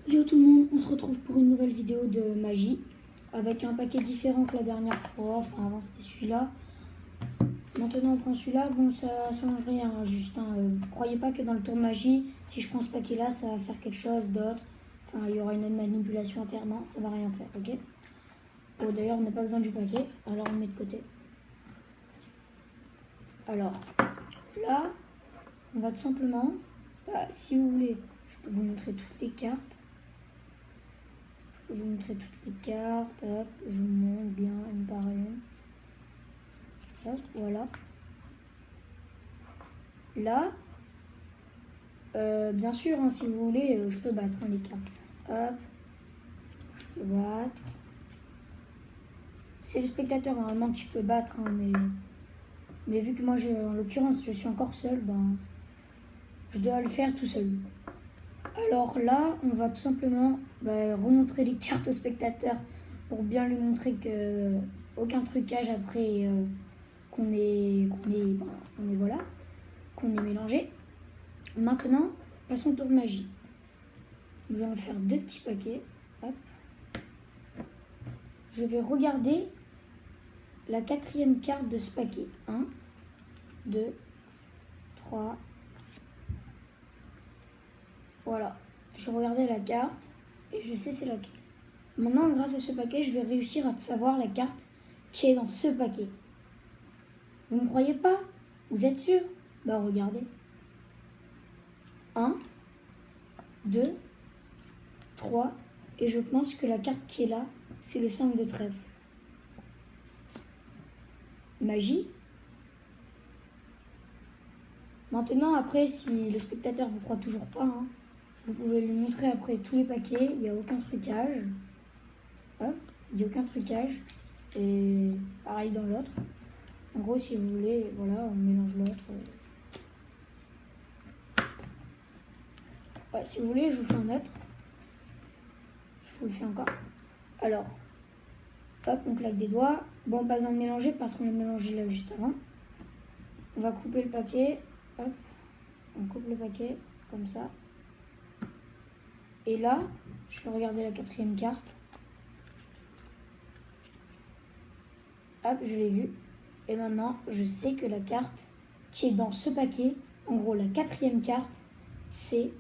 Yo tout le monde, on se retrouve pour une nouvelle vidéo de magie avec un paquet différent que la dernière fois. Enfin, avant c'était celui-là. Maintenant on prend celui-là. Bon, ça change rien, juste. Vous croyez pas que dans le tour de magie, si je prends ce paquet-là, ça va faire quelque chose d'autre. Enfin, il y aura une autre manipulation à faire. Non, ça va rien faire, ok? Bon, d'ailleurs, on n'a pas besoin du paquet, alors on le met de côté. Alors, là, on va tout simplement, si vous voulez, je peux vous montrer toutes les cartes. Je vais vous montrer toutes les cartes. Hop, je vous montre bien une par une. Hop, voilà. Là, bien sûr, hein, si vous voulez, je peux battre les cartes. Hop, je peux battre. C'est le spectateur normalement qui peut battre, hein, mais vu que moi, en l'occurrence, je suis encore seul, ben, je dois le faire tout seul. Alors là, on va tout simplement remontrer les cartes au spectateur pour bien lui montrer que aucun trucage après qu'on est mélangé. Maintenant, passons au tour de magie. Nous allons faire deux petits paquets. Hop. Je vais regarder la quatrième carte de ce paquet. 1, 2, 3. Voilà. Je regardais la carte et je sais c'est laquelle. Maintenant, grâce à ce paquet, je vais réussir à savoir la carte qui est dans ce paquet. Vous ne croyez pas? Vous êtes sûr? Bah regardez. 1, 2, 3. Et je pense que la carte qui est là, c'est le 5 de trèfle. Magie. Maintenant, après, si le spectateur ne vous croit toujours pas, hein, vous pouvez lui montrer après tous les paquets. Il n'y a aucun trucage. Hop, il n'y a aucun trucage. Et pareil dans l'autre. En gros, si vous voulez, voilà, on mélange l'autre. Ouais, si vous voulez, je vous fais un autre. Je vous le fais encore. Alors, hop, on claque des doigts. Bon, pas besoin de mélanger parce qu'on l'a mélangé là juste avant. On va couper le paquet. Hop, on coupe le paquet comme ça. Et là, je vais regarder la quatrième carte. Hop, je l'ai vue. Et maintenant, je sais que la carte qui est dans ce paquet, en gros la quatrième carte, c'est...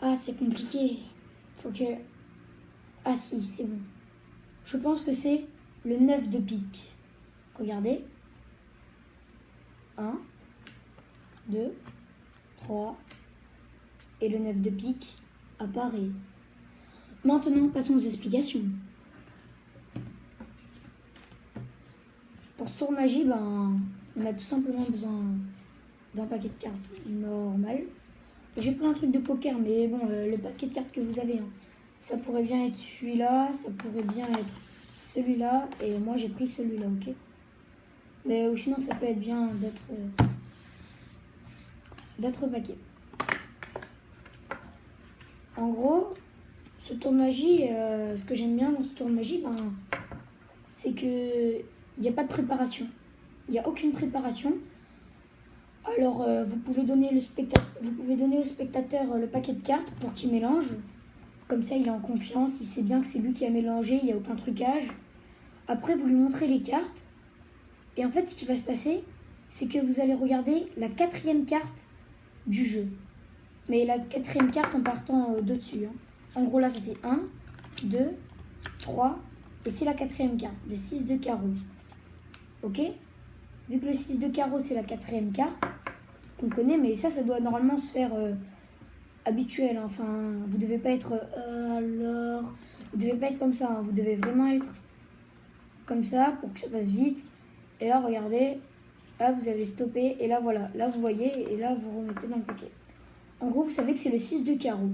Ah, c'est compliqué. Faut que... Ah si, c'est bon. Je pense que c'est le 9 de pique. Regardez. 1, 2, 3. Et le 9 de pique apparaît. Maintenant, passons aux explications. Pour ce tour magie, on a tout simplement besoin d'un paquet de cartes normal. J'ai pris un truc de poker, mais bon, le paquet de cartes que vous avez, hein, ça pourrait bien être celui-là, ça pourrait bien être celui-là, et moi j'ai pris celui-là, ok? Mais sinon, ça peut être bien d'autres paquets. En gros, ce tour de magie, ce que j'aime bien dans ce tour de magie, c'est que il n'y a pas de préparation. Il n'y a aucune préparation. Alors, vous pouvez donner au spectateur le paquet de cartes pour qu'il mélange. Comme ça, il est en confiance, il sait bien que c'est lui qui a mélangé, il n'y a aucun trucage. Après, vous lui montrez les cartes. Et en fait, ce qui va se passer, c'est que vous allez regarder la quatrième carte du jeu. Mais la quatrième carte en partant de dessus. Hein. En gros, là, ça fait 1, 2, 3. Et c'est la quatrième carte, le 6 de carreau. Ok? Vu que le 6 de carreau, c'est la quatrième carte qu'on connaît, mais ça doit normalement se faire habituel. Hein. Enfin, vous devez pas être alors... Vous devez pas être comme ça. Hein. Vous devez vraiment être comme ça pour que ça passe vite. Et là, regardez. Là, vous avez stoppé. Et là, voilà. Là, vous voyez. Et là, vous remettez dans le paquet. En gros, vous savez que c'est le 6 de carreau.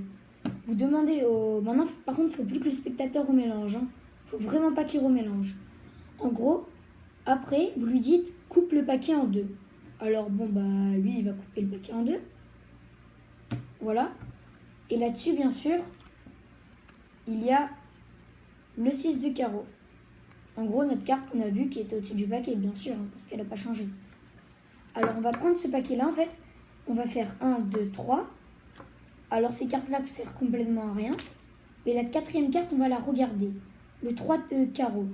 Vous demandez au... Maintenant, par contre, il ne faut plus que le spectateur remélange. Hein. Faut vraiment pas qu'il remélange. En gros, après, vous lui dites coupe le paquet en deux. Alors bon, lui, il va couper le paquet en deux. Voilà. Et là-dessus, bien sûr, il y a le 6 de carreau. En gros, notre carte qu'on a vue qui était au-dessus du paquet, bien sûr, hein, parce qu'elle n'a pas changé. Alors, on va prendre ce paquet-là, en fait. On va faire 1, 2, 3. Alors ces cartes-là ne servent complètement à rien. Mais la quatrième carte, on va la regarder. Le 3 de carreau.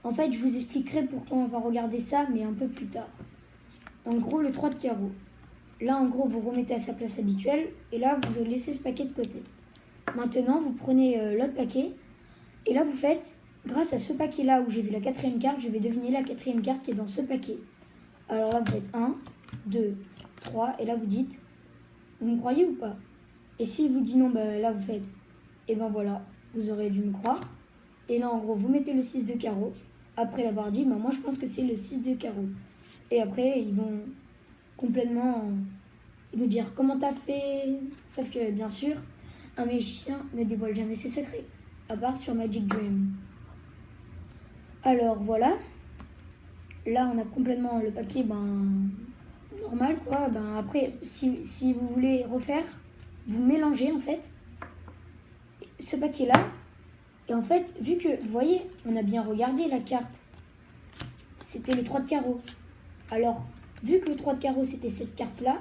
En fait, je vous expliquerai pourquoi on va regarder ça, mais un peu plus tard. En gros, le 3 de carreau. Là, en gros, vous remettez à sa place habituelle. Et là, vous laissez ce paquet de côté. Maintenant, vous prenez l'autre paquet. Et là, vous faites, grâce à ce paquet-là où j'ai vu la quatrième carte, je vais deviner la quatrième carte qui est dans ce paquet. Alors là, vous faites 1, 2, 3. Et là, vous dites, vous me croyez ou pas? Et s'il vous dit non, bah, là, vous faites, et ben voilà, vous aurez dû me croire. Et là, en gros, vous mettez le 6 de carreau. Après l'avoir dit, bah, moi, je pense que c'est le 6 de carreau. Et après, ils vont complètement nous dire comment t'as fait. Sauf que, bien sûr, un magicien ne dévoile jamais ses secrets, à part sur Magic Dream. Alors, voilà. Là, on a complètement le paquet, normal, quoi. Après, si vous voulez refaire, vous mélangez, en fait, ce paquet-là. Et en fait, vu que, vous voyez, on a bien regardé la carte. C'était le 3 de carreau. Alors, vu que le 3 de carreau, c'était cette carte-là,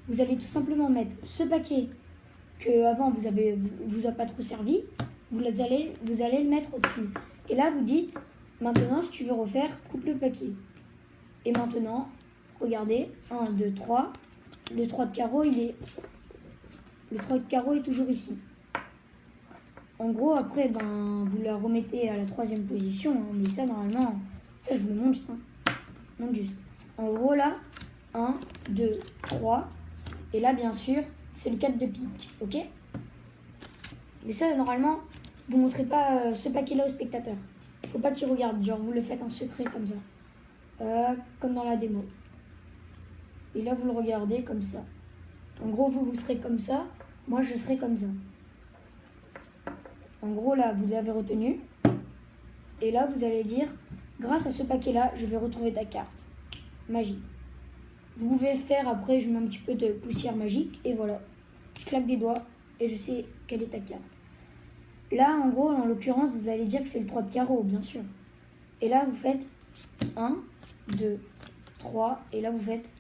vous allez tout simplement mettre ce paquet que avant vous a pas trop servi, vous allez le mettre au-dessus. Et là, vous dites, maintenant, si tu veux refaire, coupe le paquet. Et maintenant, regardez, 1, 2, 3. Le 3 de carreau, le 3 de carreau est toujours ici. En gros, après, vous la remettez à la 3e position. Hein, mais ça, normalement, ça, je vous le montre. Hein. Donc, juste. En gros, là, 1, 2, 3. Et là, bien sûr, c'est le 4 de pique. Ok? Mais ça, normalement, vous ne montrez pas ce paquet-là au spectateur. Faut pas qu'il regarde. Genre, vous le faites en secret comme ça. Comme dans la démo. Et là, vous le regardez comme ça. En gros, vous serez comme ça. Moi, je serai comme ça. En gros, là, vous avez retenu. Et là, vous allez dire, grâce à ce paquet-là, je vais retrouver ta carte. Magie. Vous pouvez faire, après, je mets un petit peu de poussière magique. Et voilà. Je claque des doigts et je sais quelle est ta carte. Là, en gros, en l'occurrence, vous allez dire que c'est le 3 de carreau, bien sûr. Et là, vous faites 1, 2, 3. Et là, vous faites,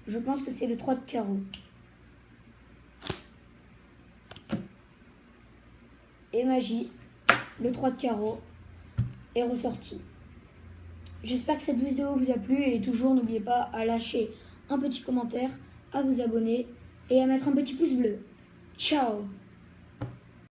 je pense que c'est le 3 de carreau. Et magie, le 3 de carreau est ressorti. J'espère que cette vidéo vous a plu et toujours n'oubliez pas à lâcher un petit commentaire, à vous abonner et à mettre un petit pouce bleu. Ciao!